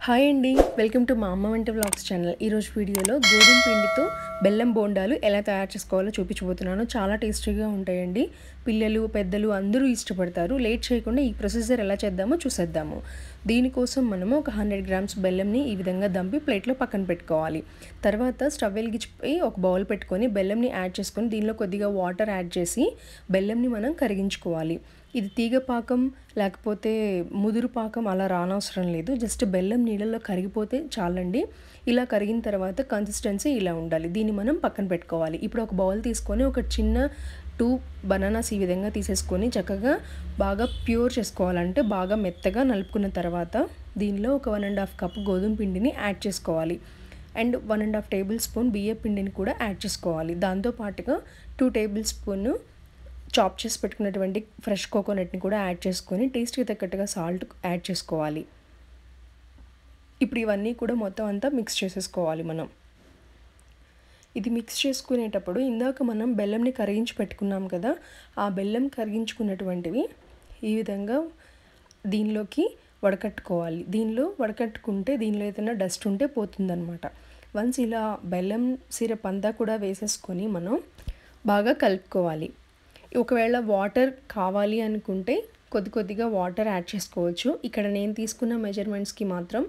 Hi అండి, welcome to మా అమ్మ వంట వ్లాగ్స్ ఛానల్. ఈరోజు వీడియోలో గోధుమ పిండితో బెల్లం బోండాలు ఎలా తయారు చేసుకోవాలో చూపించబోతున్నాను. చాలా టేస్టీగా ఉంటాయండి. పిల్లలు పెద్దలు అందరూ ఇష్టపడతారు. లేట్ చేయకుండా ఈ ప్రొసీజర్ ఎలా చేద్దామో చూసేద్దాము. దీనికోసం మనము ఒక 100 గ్రామ్స్ బెల్లంని ఈ విధంగా దంపి ప్లేట్లో పక్కన పెట్టుకోవాలి. తర్వాత స్టవ్ వెలిగించిపోయి ఒక బౌల్ పెట్టుకొని బెల్లంని యాడ్ చేసుకొని దీనిలో కొద్దిగా వాటర్ యాడ్ చేసి బెల్లంని మనం కరిగించుకోవాలి. ఇది తీగ పాకం లేకపోతే ముదురు పాకం అలా రానవసరం లేదు. జస్ట్ బెల్లం నీళ్ళలో కరిగిపోతే చాలండి. ఇలా కరిగిన తర్వాత కన్సిస్టెన్సీ ఇలా ఉండాలి. దీన్ని మనం పక్కన పెట్టుకోవాలి. ఇప్పుడు ఒక బౌల్ తీసుకొని ఒక చిన్న 2 బనానాస్ ఈ విధంగా తీసేసుకొని చక్కగా బాగా ప్యూర్ చేసుకోవాలంటే బాగా మెత్తగా నలుపుకున్న తర్వాత దీనిలో ఒక 1.5 కప్ గోధుమ పిండిని యాడ్ చేసుకోవాలి. అండ్ 1.5 టేబుల్ స్పూన్ బియ్య పిండిని కూడా యాడ్ చేసుకోవాలి. దాంతోపాటుగా 2 టేబుల్ స్పూన్ చాప్ చేసి పెట్టుకున్నటువంటి ఫ్రెష్ కోకోనట్ని కూడా యాడ్ చేసుకొని టేస్ట్కి తగ్గట్టుగా సాల్ట్ యాడ్ చేసుకోవాలి. ఇప్పుడు ఇవన్నీ కూడా మొత్తం అంతా మిక్స్ చేసేసుకోవాలి. మనం ఇది మిక్స్ చేసుకునేటప్పుడు ఇందాక మనం బెల్లంని కరిగించి పెట్టుకున్నాం కదా, ఆ బెల్లం కరిగించుకున్నటువంటివి ఈ విధంగా దీనిలోకి వడకట్టుకోవాలి. దీనిలో వడకట్టుకుంటే దీనిలో ఏదైనా డస్ట్ ఉంటే పోతుందన్నమాట. వన్స్ ఇలా బెల్లం సిరప్ అంతా కూడా వేసేసుకొని మనం బాగా కలుపుకోవాలి. ఒకవేళ వాటర్ కావాలి అనుకుంటే కొద్దిగా వాటర్ యాడ్ చేసుకోవచ్చు. ఇక్కడ నేను తీసుకున్న మెజర్మెంట్స్కి మాత్రం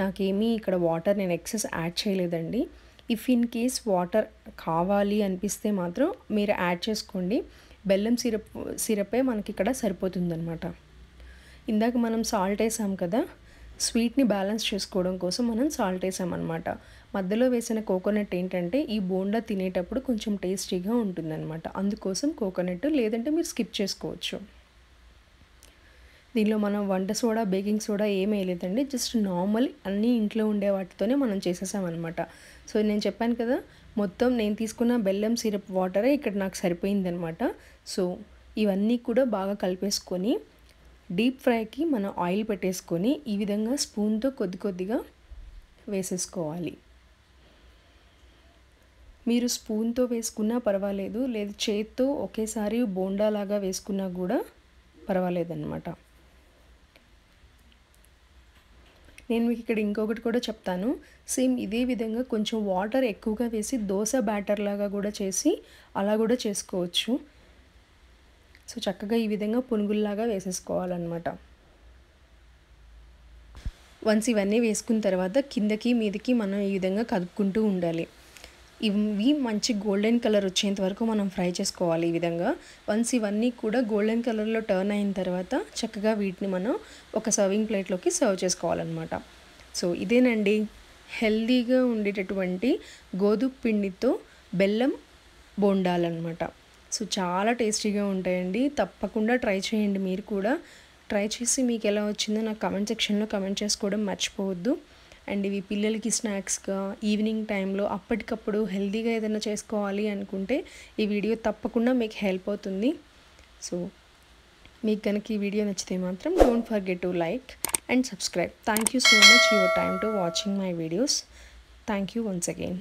నాకేమీ ఇక్కడ వాటర్ నేను ఎక్సెస్ యాడ్ చేయలేదండి. ఇఫ్ ఇన్ కేస్ వాటర్ కావాలి అనిపిస్తే మాత్రం మీరు యాడ్ చేసుకోండి. బెల్లం సిరపే మనకి ఇక్కడ సరిపోతుందన్నమాట. ఇందాక మనం సాల్ట్ వేసాం కదా, స్వీట్ని బ్యాలెన్స్ చేసుకోవడం కోసం మనం సాల్ట్ వేసామన్నమాట. మధ్యలో వేసిన కోకోనట్ ఏంటంటే ఈ బోండా తినేటప్పుడు కొంచెం టేస్టీగా ఉంటుందన్నమాట. అందుకోసం కోకోనట్, లేదంటే మీరు స్కిప్ చేసుకోవచ్చు. దీనిలో మనం వంట సోడా బేకింగ్ సోడా ఏమీ వేయలేదండి. జస్ట్ నార్మల్ అన్నీ ఇంట్లో ఉండే వాటితోనే మనం చేసేసామన్నమాట. సో నేను చెప్పాను కదా, మొత్తం నేను తీసుకున్న బెల్లం సిరప్ వాటరే ఇక్కడ నాకు సరిపోయిందనమాట. సో ఇవన్నీ కూడా బాగా కలిపేసుకొని డీప్ ఫ్రైకి మనం ఆయిల్ పెట్టేసుకొని ఈ విధంగా స్పూన్తో కొద్దిగా వేసేసుకోవాలి. మీరు స్పూన్తో వేసుకున్నా పర్వాలేదు, లేదు చేత్తో ఒకేసారి బోండాలాగా వేసుకున్నా కూడా పర్వాలేదన్నమాట. నేను మీకు ఇక్కడ ఇంకొకటి కూడా చెప్తాను. సేమ్ ఇదే విధంగా కొంచెం వాటర్ ఎక్కువగా వేసి దోశ బ్యాటర్ లాగా కూడా చేసి అలా కూడా చేసుకోవచ్చు. సో చక్కగా ఈ విధంగా పునుగుల్లాగా వేసేసుకోవాలన్నమాట. వన్స్ ఇవన్నీ వేసుకున్న తర్వాత కిందకి మీదకి మనం ఈ విధంగా కదుపుకుంటూ ఉండాలి. ఇవి మంచి గోల్డెన్ కలర్ వచ్చేంత వరకు మనం ఫ్రై చేసుకోవాలి. ఈ విధంగా వన్స్ ఇవన్నీ కూడా గోల్డెన్ కలర్లో టర్న్ అయిన తర్వాత చక్కగా వీటిని మనం ఒక సర్వింగ్ ప్లేట్లోకి సర్వ్ చేసుకోవాలన్నమాట. సో ఇదేనండి హెల్దీగా ఉండేటటువంటి గోధుమ పిండితో బెల్లం బోండాలన్నమాట. సో చాలా టేస్టీగా ఉంటాయండి. తప్పకుండా ట్రై చేయండి. మీరు కూడా ట్రై చేసి మీకు ఎలా వచ్చిందో నాకు కామెంట్ సెక్షన్లో కామెంట్ చేసుకోవడం మర్చిపోవద్దు. అండ్ ఇవి పిల్లలకి స్నాక్స్గా ఈవినింగ్ టైంలో అప్పటికప్పుడు హెల్తీగా ఏదైనా చేసుకోవాలి అనుకుంటే ఈ వీడియో తప్పకుండా మీకు హెల్ప్ అవుతుంది. సో మీకు కనుక ఈ వీడియో నచ్చితే మాత్రం don't forget to like and subscribe. Thank you so much your time to watching my videos. Thank you once again.